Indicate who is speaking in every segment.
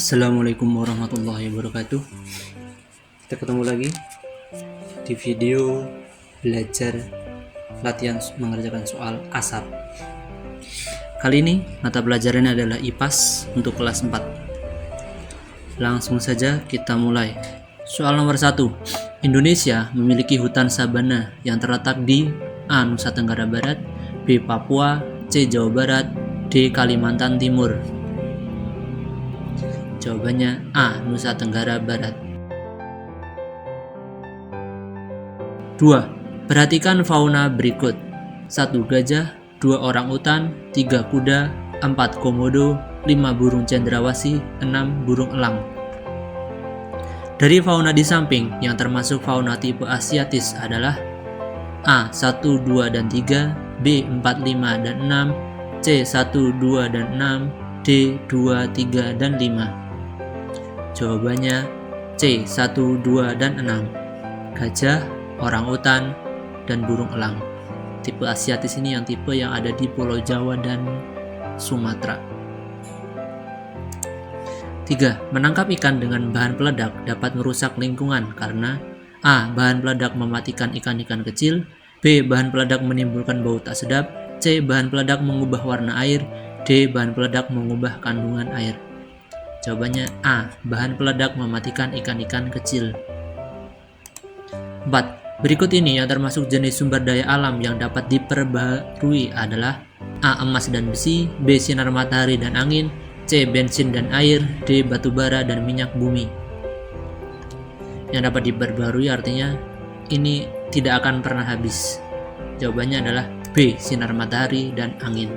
Speaker 1: Assalamualaikum warahmatullahi wabarakatuh. Kita ketemu lagi di video belajar latihan mengerjakan soal asap. Kali ini mata pelajarannya adalah IPAS untuk kelas 4. Langsung saja kita mulai. Soal nomor 1. Indonesia memiliki hutan sabana yang terletak di A. Nusa Tenggara Barat, B. Papua, C. Jawa Barat, D. Kalimantan Timur. Jawabannya A. Nusa Tenggara Barat. 2. Perhatikan fauna berikut. 1. Gajah, 2. Orangutan, 3. Kuda, 4. Komodo, 5. Burung cendrawasih, 6. Burung elang. Dari fauna di samping yang termasuk fauna tipe asiatis adalah A. 1, 2, dan 3, B. 4, 5, dan 6, C. 1, 2, dan 6, D. 2, 3, dan 5. Jawabannya C. 1, 2, dan 6. Gajah, orangutan, dan burung elang. Tipe asiatis ini yang tipe yang ada di Pulau Jawa dan Sumatera. 3. Menangkap ikan dengan bahan peledak dapat merusak lingkungan karena A. Bahan peledak mematikan ikan-ikan kecil, B. Bahan peledak menimbulkan bau tak sedap, C. Bahan peledak mengubah warna air, D. Bahan peledak mengubah kandungan air. Jawabannya A. Bahan peledak mematikan ikan-ikan kecil. 4. Berikut ini yang termasuk jenis sumber daya alam yang dapat diperbarui adalah A. Emas dan besi, B. Sinar matahari dan angin, C. Bensin dan air, D. Batu bara dan minyak bumi. Yang dapat diperbarui artinya ini tidak akan pernah habis. Jawabannya adalah B. Sinar matahari dan angin.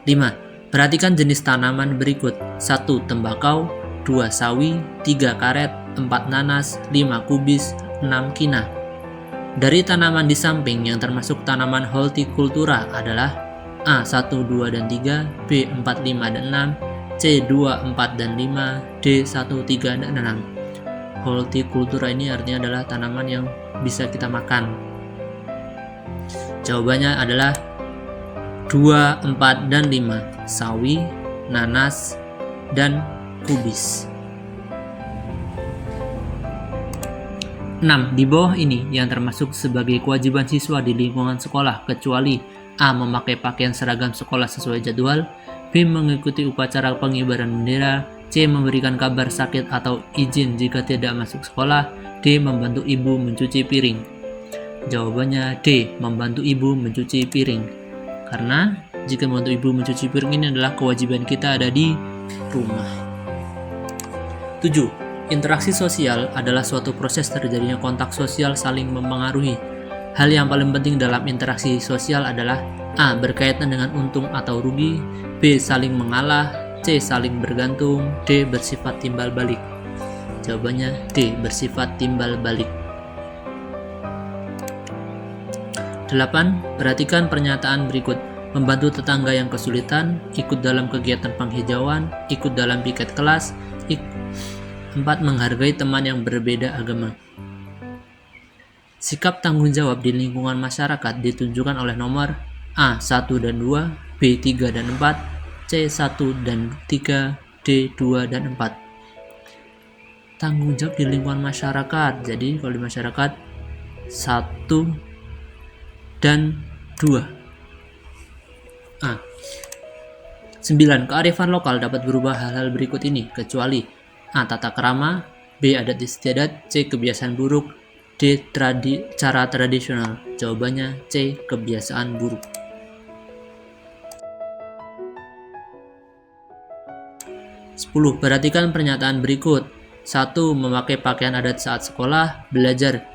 Speaker 1: 5. Perhatikan jenis tanaman berikut. 1. Tembakau, 2. Sawi, 3. Karet, 4. Nanas, 5. Kubis, 6. Kina. Dari tanaman di samping yang termasuk tanaman hortikultura adalah A. 1, 2, dan 3, B. 4, 5, dan 6, C. 2, 4, dan 5, D. 1, 3, dan 6. Hortikultura ini artinya adalah tanaman yang bisa kita makan. Jawabannya adalah 2, 4, dan 5. Sawi, nanas, dan kubis. 6. Di bawah ini yang termasuk sebagai kewajiban siswa di lingkungan sekolah kecuali A. Memakai pakaian seragam sekolah sesuai jadwal, B. Mengikuti upacara pengibaran bendera, C. Memberikan kabar sakit atau izin jika tidak masuk sekolah, D. Membantu ibu mencuci piring. Jawabannya D. Membantu ibu mencuci piring. Karena jika membantu ibu mencuci piring ini adalah kewajiban kita ada di rumah. 7. Interaksi sosial adalah suatu proses terjadinya kontak sosial saling mempengaruhi. Hal yang paling penting dalam interaksi sosial adalah A. Berkaitan dengan untung atau rugi, B. Saling mengalah, C. Saling bergantung, D. Bersifat timbal balik. Jawabannya D. Bersifat timbal balik. 8. Perhatikan pernyataan berikut. Membantu tetangga yang kesulitan, ikut dalam kegiatan penghijauan, ikut dalam piket kelas, 4. Menghargai teman yang berbeda agama. Sikap tanggung jawab di lingkungan masyarakat ditunjukkan oleh nomor A. 1 dan 2, B. 3 dan 4, C. 1 dan 3, D. 2 dan 4. Tanggung jawab di lingkungan masyarakat. Jadi kalau di masyarakat 1 dan 2. 9. Kearifan lokal dapat berubah hal-hal berikut ini kecuali A. Tata krama, B. Adat istiadat, C. Kebiasaan buruk, D. Cara tradisional. Jawabannya C. Kebiasaan buruk. 10. Perhatikan pernyataan berikut. 1. Memakai pakaian adat saat sekolah, belajar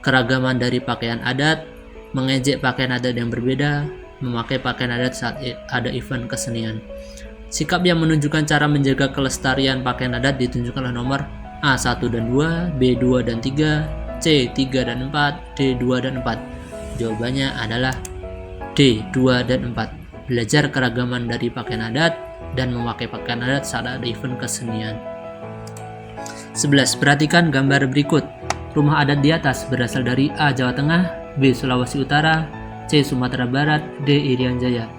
Speaker 1: keragaman dari pakaian adat, mengejek pakaian adat yang berbeda, memakai pakaian adat saat ada event kesenian. Sikap yang menunjukkan cara menjaga kelestarian pakaian adat ditunjukkan oleh nomor A. 1 dan 2, B. 2 dan 3, C. 3 dan 4, D. 2 dan 4. Jawabannya adalah D. 2 dan 4. Belajar keragaman dari pakaian adat dan memakai pakaian adat saat ada event kesenian. 11. Perhatikan gambar berikut. Rumah adat di atas berasal dari A. Jawa Tengah, B. Sulawesi Utara, C. Sumatera Barat, D. Irian Jaya.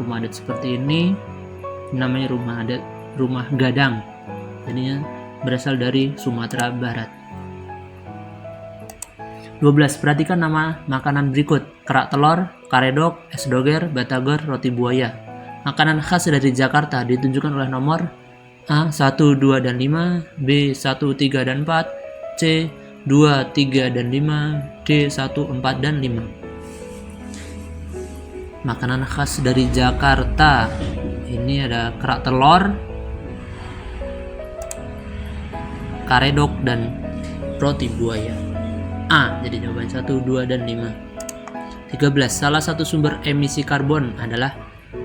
Speaker 1: Rumah adat seperti ini namanya rumah adat rumah gadang. Jadinya berasal dari Sumatera Barat. 12. Perhatikan nama makanan berikut: kerak telur, karedok, es doger, batagor, roti buaya. Makanan khas dari Jakarta ditunjukkan oleh nomor A 1, 2, dan 5, B 1, 3, dan 4, C 2, 3, dan 5, D 1, 4, dan 5. Makanan khas dari Jakarta. Ini ada kerak telur, karedok, dan roti buaya. A, jadi jawaban 1, 2, dan 5. 13. Salah satu sumber emisi karbon adalah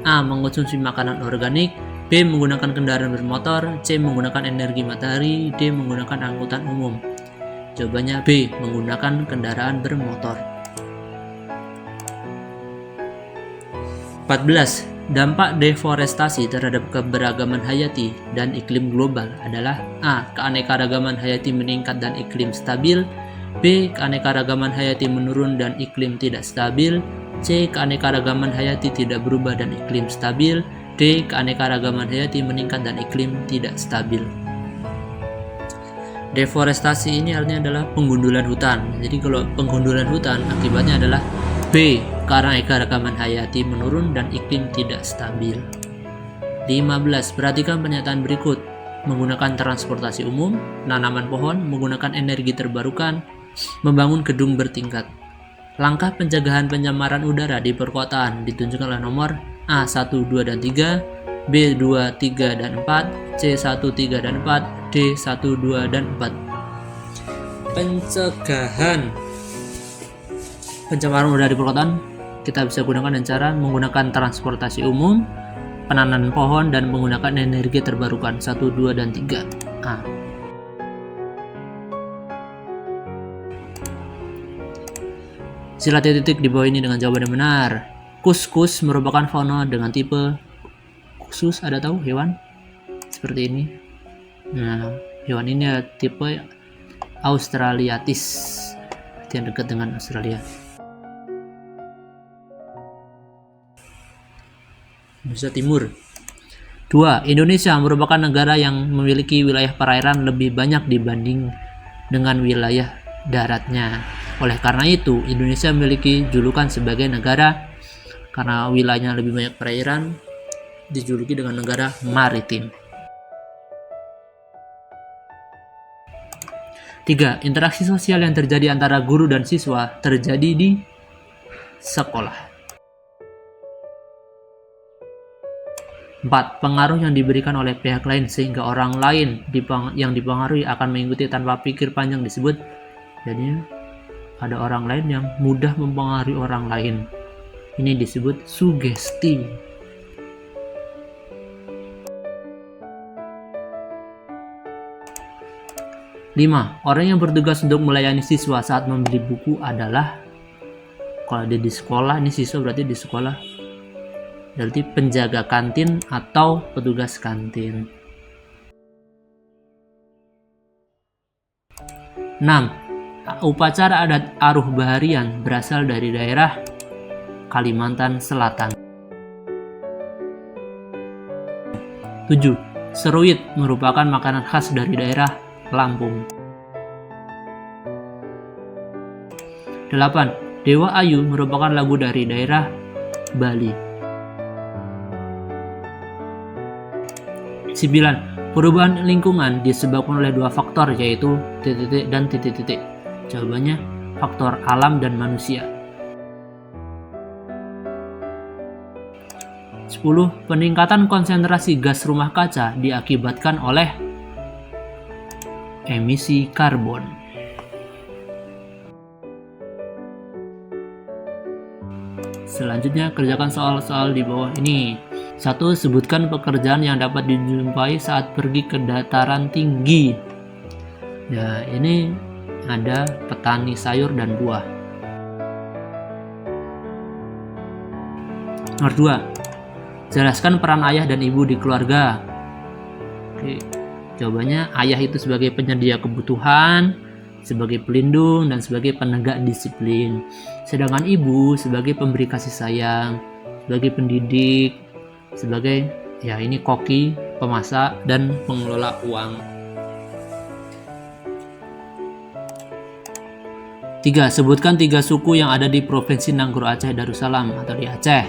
Speaker 1: A. Mengonsumsi makanan organik, B. Menggunakan kendaraan bermotor, C. Menggunakan energi matahari, D. Menggunakan angkutan umum. Jawabannya B. Menggunakan kendaraan bermotor. 14. Dampak deforestasi terhadap keberagaman hayati dan iklim global adalah A. Keanekaragaman hayati meningkat dan iklim stabil, B. Keanekaragaman hayati menurun dan iklim tidak stabil, C. Keanekaragaman hayati tidak berubah dan iklim stabil, D. Keanekaragaman hayati meningkat dan iklim tidak stabil. Deforestasi ini artinya adalah penggundulan hutan. Jadi kalau penggundulan hutan akibatnya adalah B. Keanekaragaman hayati menurun dan iklim tidak stabil. 15. Perhatikan pernyataan berikut: menggunakan transportasi umum, tanaman pohon, menggunakan energi terbarukan, membangun gedung bertingkat. Langkah pencegahan pencemaran udara di perkotaan ditunjukkan oleh nomor A 1, 2, dan 3, B 2, 3, dan 4, C 1, 3, dan 4, D 1, 2, dan 4. Pencegahan pencemaran udara di perkotaan kita bisa gunakan dengan cara menggunakan transportasi umum, penanaman pohon, dan menggunakan energi terbarukan 1, 2, dan 3. A. Sila titik di bawah ini dengan jawaban yang benar. Kuskus merupakan fauna dengan tipe khusus. Ada tahu hewan seperti ini? Nah, hewan ini adalah tipe Australiatis, yang dekat dengan Australia. Indonesia Timur. 2. Indonesia merupakan negara yang memiliki wilayah perairan lebih banyak dibanding dengan wilayah daratnya. Oleh karena itu, Indonesia memiliki julukan sebagai negara, karena wilayahnya lebih banyak perairan, dijuluki dengan negara maritim. 3. Interaksi sosial yang terjadi antara guru dan siswa terjadi di sekolah. 4. Pengaruh yang diberikan oleh pihak lain sehingga orang lain yang dipengaruhi akan mengikuti tanpa pikir panjang disebut. Jadi ada orang lain yang mudah mempengaruhi orang lain. Ini disebut sugesti. 5. Orang yang bertugas untuk melayani siswa saat membeli buku adalah, kalau dia di sekolah, ini siswa berarti di sekolah, berarti penjaga kantin atau petugas kantin. 6. Upacara adat Aruh Baharian berasal dari daerah Kalimantan Selatan. 7. Seruit merupakan makanan khas dari daerah Lampung. 8. Dewa Ayu merupakan lagu dari daerah Bali. 9. Perubahan lingkungan disebabkan oleh dua faktor, yaitu titik-titik dan titik-titik. Jawabannya faktor alam dan manusia. 10. Peningkatan konsentrasi gas rumah kaca diakibatkan oleh emisi karbon. Selanjutnya kerjakan soal-soal di bawah ini. 1. Sebutkan pekerjaan yang dapat dijumpai saat pergi ke dataran tinggi. Ya, ini ada petani sayur dan buah. Nomor 2. Jelaskan peran ayah dan ibu di keluarga. Oke, jawabannya ayah itu sebagai penyedia kebutuhan, sebagai pelindung, dan sebagai penegak disiplin. Sedangkan ibu sebagai pemberi kasih sayang, sebagai pendidik, sebagai, ya ini koki, pemasak, dan pengelola uang. 3. Sebutkan 3 suku yang ada di Provinsi Nanggro Aceh Darussalam atau di Aceh.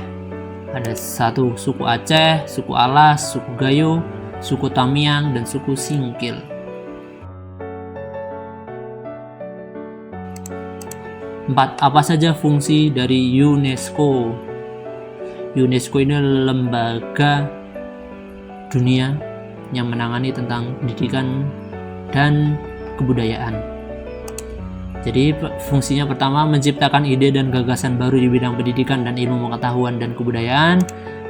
Speaker 1: Ada 1 suku Aceh, suku Alas, suku Gayo, suku Tamiang, dan suku Singkil. 4. Apa saja fungsi dari UNESCO? UNESCO ini lembaga dunia yang menangani tentang pendidikan dan kebudayaan. Jadi fungsinya pertama, menciptakan ide dan gagasan baru di bidang pendidikan dan ilmu pengetahuan dan kebudayaan.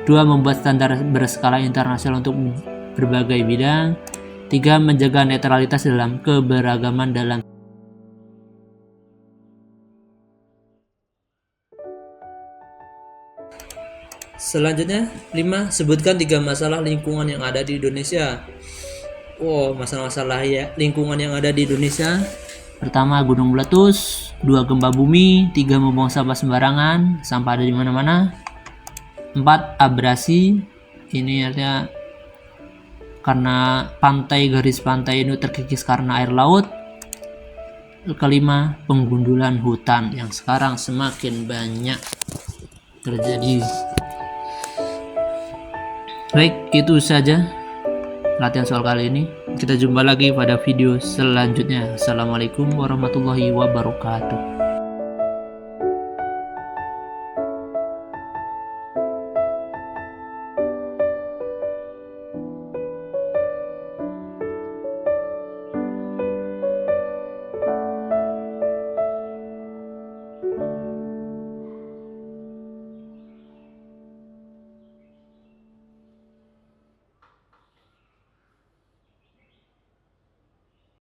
Speaker 1: 2. Membuat standar berskala internasional untuk berbagai bidang. 3. Menjaga netralitas dalam keberagaman dalam. Selanjutnya, 5. Sebutkan 3 masalah lingkungan yang ada di Indonesia. Masalah-masalah ya lingkungan yang ada di Indonesia. Pertama, gunung meletus. 2. Gempa bumi. 3. Membuang sampah sembarangan, sampah ada di mana-mana. 4. Abrasi. Ini artinya karena garis pantai ini terkikis karena air laut. 5. Penggundulan hutan yang sekarang semakin banyak terjadi. Baik, itu saja latihan soal kali ini. Kita jumpa lagi pada video selanjutnya. Assalamualaikum warahmatullahi wabarakatuh.